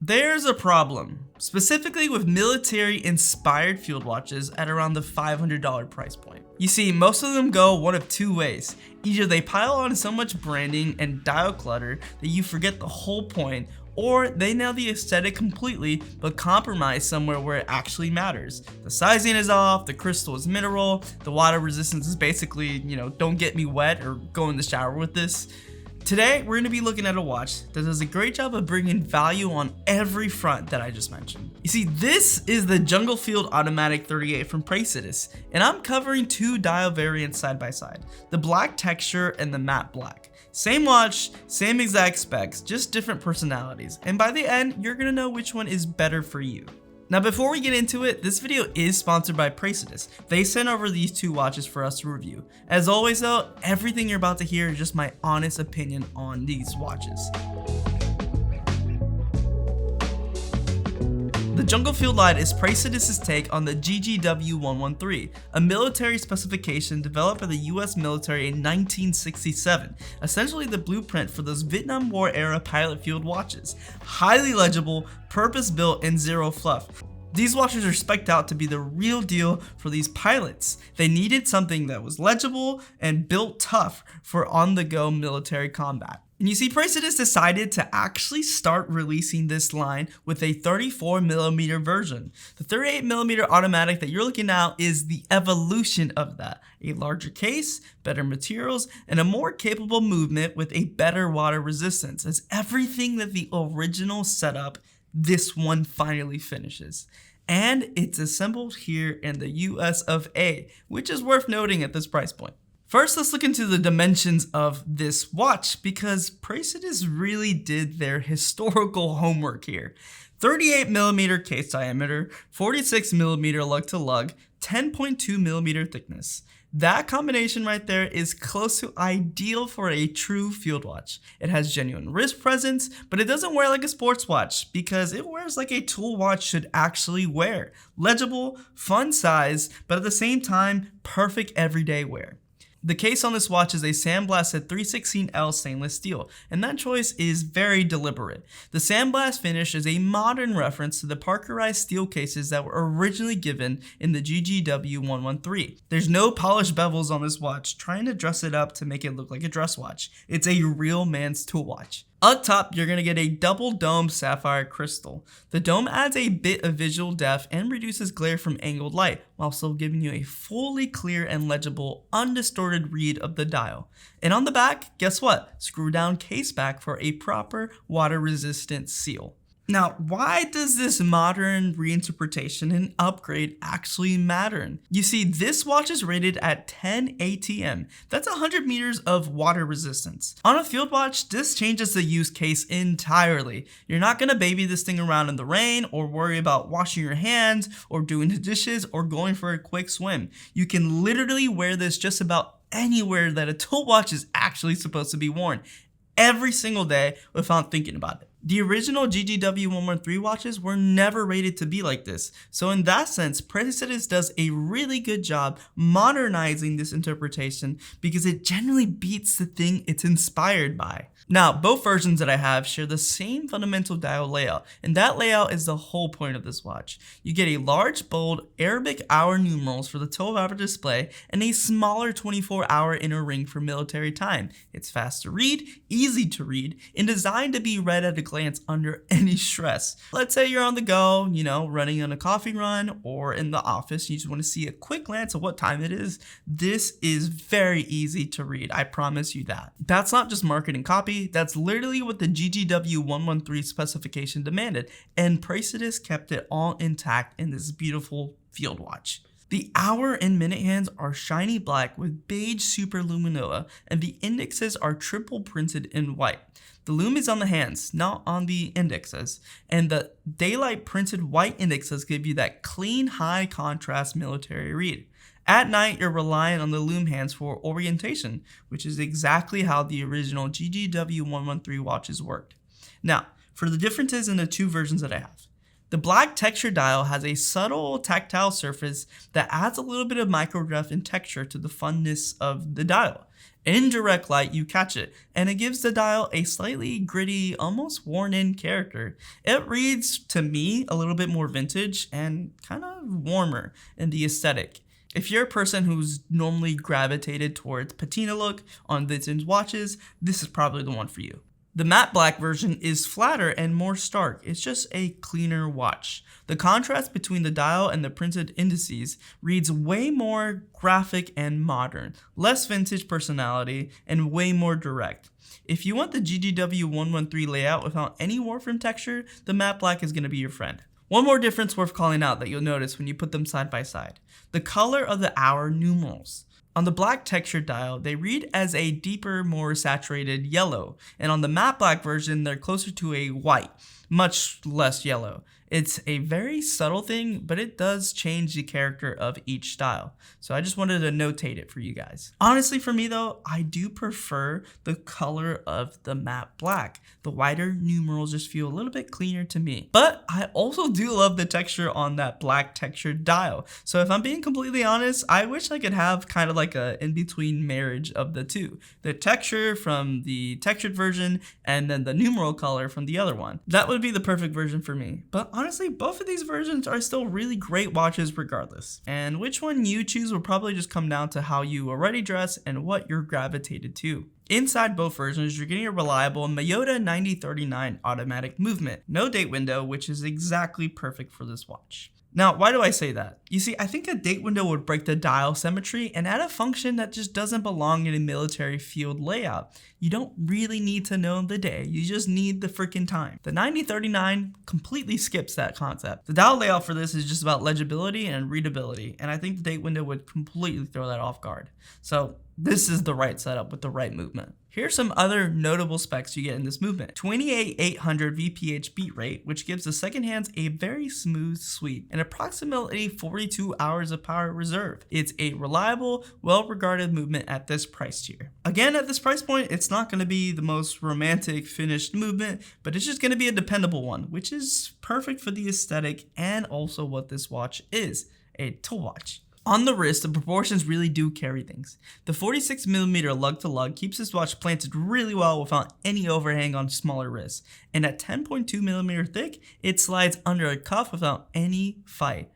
There's a problem, specifically with military-inspired field watches at around the $500 price point. You see, most of them go one of two ways. Either they pile on so much branding and dial clutter that you forget the whole point, or they nail the aesthetic completely but compromise somewhere where it actually matters. The sizing is off, the crystal is mineral, the water resistance is basically, don't get me wet or go in the shower with this. Today, we're going to be looking at a watch that does a great job of bringing value on every front that I just mentioned. You see, this is the Jungle Field Automatic 38 from Praesidus, and I'm covering two dial variants side by side, the black texture and the matte black. Same watch, same exact specs, just different personalities, and by the end, you're going to know which one is better for you. Now before we get into it, this video is sponsored by Praesidus. They sent over these two watches for us to review. As always though, everything you're about to hear is just my honest opinion on these watches. The Jungle Field line is Praesidus' take on the GGW-113, a military specification developed by the US military in 1967, essentially the blueprint for those Vietnam War era pilot field watches. Highly legible, purpose-built, and zero fluff. These watches are spec'd out to be the real deal for these pilots. They needed something that was legible and built tough for on-the-go military combat. And you see, Praesidus decided to actually start releasing this line with a 34mm version. The 38mm automatic that you're looking at is the evolution of that. A larger case, better materials, and a more capable movement with a better water resistance. As everything that the original setup, this one finally finishes. And it's assembled here in the US of A, which is worth noting at this price point. First, let's look into the dimensions of this watch because Praesidus really did their historical homework here. 38mm case diameter, 46mm lug to lug, 10.2mm thickness. That combination right there is close to ideal for a true field watch. It has genuine wrist presence, but it doesn't wear like a sports watch because it wears like a tool watch should actually wear. Legible, fun size, but at the same time, perfect everyday wear. The case on this watch is a Sandblasted 316L stainless steel, and that choice is very deliberate. The Sandblast finish is a modern reference to the Parkerized steel cases that were originally given in the GGW-113. There's no polished bevels on this watch, trying to dress it up to make it look like a dress watch. It's a real man's tool watch. Up top, you're going to get a double dome sapphire crystal. The dome adds a bit of visual depth and reduces glare from angled light, while still giving you a fully clear and legible, undistorted read of the dial. And on the back, guess what? Screw down caseback for a proper water resistant seal. Now, why does this modern reinterpretation and upgrade actually matter? You see, this watch is rated at 10 ATM. That's 100 meters of water resistance. On a field watch, this changes the use case entirely. You're not gonna baby this thing around in the rain or worry about washing your hands or doing the dishes or going for a quick swim. You can literally wear this just about anywhere that a tool watch is actually supposed to be worn every single day without thinking about it. The original GGW-113 watches were never rated to be like this, so in that sense, Praesidus does a really good job modernizing this interpretation because it generally beats the thing it's inspired by. Now, both versions that I have share the same fundamental dial layout, and that layout is the whole point of this watch. You get a large, bold Arabic hour numerals for the 12-hour display and a smaller 24-hour inner ring for military time. It's fast to read, easy to read, and designed to be read at a glance under any stress. Let's say you're on the go, running on a coffee run or in the office, you just want to see a quick glance of what time it is. This is very easy to read, I promise you that. That's not just marketing copy. That's literally what the GGW-113 specification demanded, and Praesidus kept it all intact in this beautiful field watch. The hour and minute hands are shiny black with beige superluminoa, and the indexes are triple printed in white. The lume is on the hands, not on the indexes, and the daylight printed white indexes give you that clean, high contrast military read. At night, you're relying on the lume hands for orientation, which is exactly how the original GGW-113 watches worked. Now, for the differences in the two versions that I have. The black texture dial has a subtle tactile surface that adds a little bit of micro rough and texture to the funness of the dial. In direct light, you catch it, and it gives the dial a slightly gritty, almost worn-in character. It reads, to me, a little bit more vintage and kind of warmer in the aesthetic. If you're a person who's normally gravitated towards patina look on vintage watches, this is probably the one for you. The matte black version is flatter and more stark. It's just a cleaner watch. The contrast between the dial and the printed indices reads way more graphic and modern, less vintage personality, and way more direct. If you want the GGW 113 layout without any warframe texture, the matte black is going to be your friend. One more difference worth calling out that you'll notice when you put them side by side: the color of the hour numerals. On the black texture dial, they read as a deeper, more saturated yellow, and on the matte black version, they're closer to a white, much less yellow. It's a very subtle thing, but it does change the character of each style. So I just wanted to notate it for you guys. Honestly, for me though, I do prefer the color of the matte black. The whiter numerals just feel a little bit cleaner to me. But I also do love the texture on that black textured dial. So if I'm being completely honest, I wish I could have kind of like a in-between marriage of the two. The texture from the textured version and then the numeral color from the other one. That would be the perfect version for me. But honestly, both of these versions are still really great watches regardless. And which one you choose will probably just come down to how you already dress and what you're gravitated to. Inside both versions, you're getting a reliable Miyota 9039 automatic movement. No date window, which is exactly perfect for this watch. Now, why do I say that? You see, I think a date window would break the dial symmetry and add a function that just doesn't belong in a military field layout. You don't really need to know the day, you just need the freaking time. The 9039 completely skips that concept. The dial layout for this is just about legibility and readability, and I think the date window would completely throw that off guard. So this is the right setup with the right movement. Here's some other notable specs you get in this movement. 28800 VPH beat rate, which gives the second hands a very smooth sweep, and approximately 42 hours of power reserve. It's a reliable, well-regarded movement at this price tier. Again, at this price point, it's not going to be the most romantic finished movement, but it's just going to be a dependable one, which is perfect for the aesthetic and also what this watch is, a tool watch. On the wrist, the proportions really do carry things. The 46mm lug to lug keeps this watch planted really well without any overhang on smaller wrists, and at 10.2mm thick, it slides under a cuff without any fight.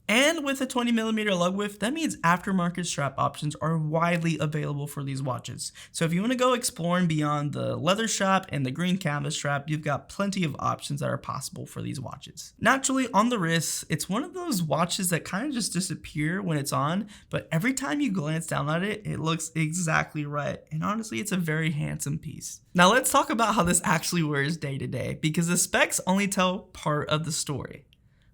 And with a 20mm lug width, that means aftermarket strap options are widely available for these watches. So if you want to go exploring beyond the leather strap and the green canvas strap, you've got plenty of options that are possible for these watches. Naturally, on the wrist, it's one of those watches that kind of just disappear when it's on, but every time you glance down at it, it looks exactly right. And honestly, it's a very handsome piece. Now let's talk about how this actually wears day to day, because the specs only tell part of the story.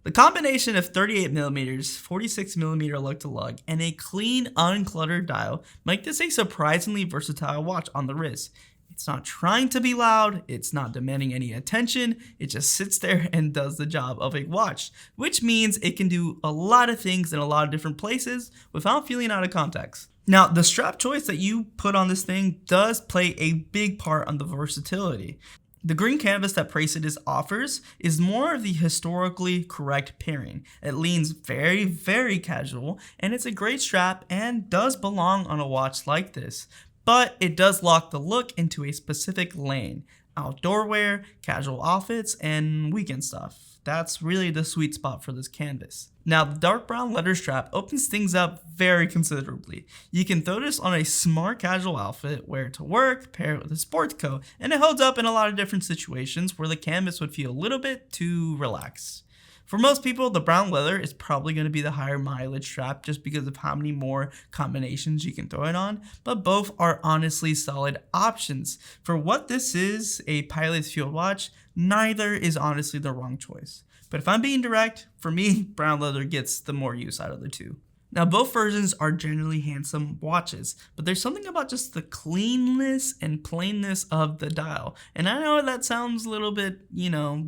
The combination of 38mm, 46mm lug to lug, and a clean, uncluttered dial make this a surprisingly versatile watch on the wrist. It's not trying to be loud, it's not demanding any attention, it just sits there and does the job of a watch, which means it can do a lot of things in a lot of different places without feeling out of context. Now, the strap choice that you put on this thing does play a big part on the versatility. The green canvas that Praesidus offers is more of the historically correct pairing. It leans very, very casual, and it's a great strap and does belong on a watch like this. But it does lock the look into a specific lane: outdoor wear, casual outfits, and weekend stuff. That's really the sweet spot for this canvas. Now, the dark brown leather strap opens things up very considerably. You can throw this on a smart casual outfit, wear it to work, pair it with a sports coat, and it holds up in a lot of different situations where the canvas would feel a little bit too relaxed. For most people, the brown leather is probably going to be the higher mileage strap just because of how many more combinations you can throw it on, but both are honestly solid options. For what this is, a pilot's field watch, neither is honestly the wrong choice. But if I'm being direct, for me, brown leather gets the more use out of the two. Now, both versions are generally handsome watches, but there's something about just the cleanness and plainness of the dial. And I know that sounds a little bit,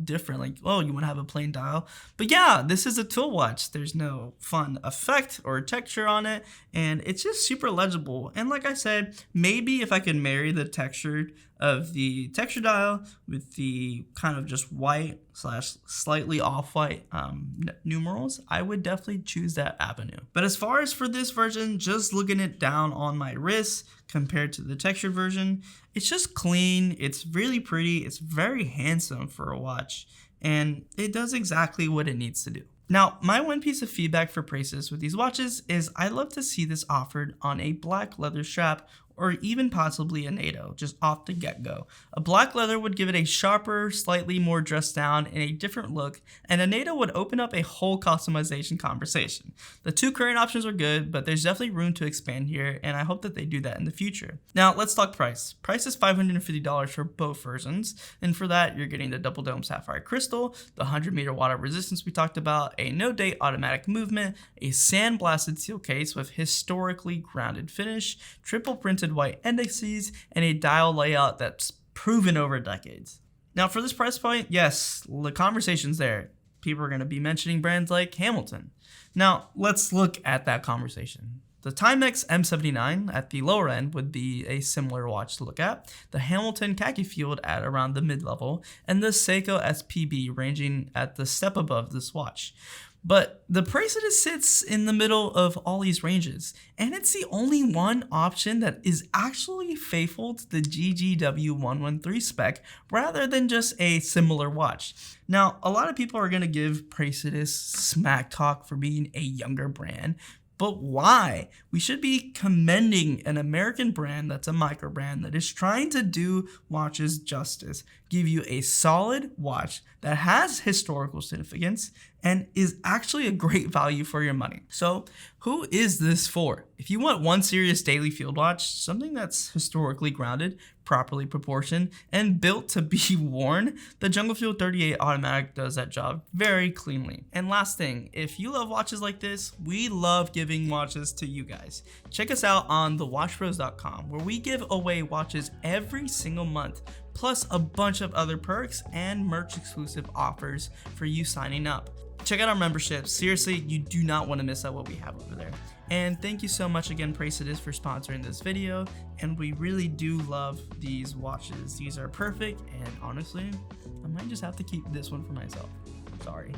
different, like, oh, you want to have a plain dial? But yeah, this is a tool watch. There's no fun effect or texture on it, and it's just super legible. And like I said, maybe if I could marry the textured of the texture dial with the kind of just white slash slightly off-white numerals, I would definitely choose that avenue. But as far as for this version, just looking it down on my wrist compared to the textured version, it's just clean, it's really pretty, it's very handsome for a watch, and it does exactly what it needs to do. Now, my one piece of feedback for Praesidus with these watches is I'd love to see this offered on a black leather strap or even possibly a NATO, just off the get-go. A black leather would give it a sharper, slightly more dressed down, and a different look, and a NATO would open up a whole customization conversation. The two current options are good, but there's definitely room to expand here, and I hope that they do that in the future. Now, let's talk price. Price is $550 for both versions, and for that, you're getting the double dome sapphire crystal, the 100-meter water resistance we talked about, a no-date automatic movement, a sandblasted steel case with historically grounded finish, triple printed white indices, and a dial layout that's proven over decades. Now for this price point, yes, the conversation's there. People are going to be mentioning brands like Hamilton. Now let's look at that conversation. The Timex M79 at the lower end would be a similar watch to look at, the Hamilton Khaki Field at around the mid-level, and the Seiko SPB ranging at the step above this watch. But the Praesidus sits in the middle of all these ranges, and it's the only one option that is actually faithful to the GGW113 spec rather than just a similar watch. Now, a lot of people are going to give Praesidus smack talk for being a younger brand, but why? We should be commending an American brand that's a micro brand that is trying to do watches justice, give you a solid watch that has historical significance and is actually a great value for your money. So who is this for? If you want one serious daily field watch, something that's historically grounded, properly proportioned, and built to be worn, the Jungle Field 38 Automatic does that job very cleanly. And last thing, if you love watches like this, we love giving watches to you guys. Check us out on thewatchpros.com, where we give away watches every single month, plus a bunch of other perks and merch exclusive offers for you signing up. Check out our membership. Seriously, you do not want to miss out what we have over there. And thank you so much again, Praesidus, for sponsoring this video. And we really do love these watches. These are perfect, and honestly, I might just have to keep this one for myself. Sorry.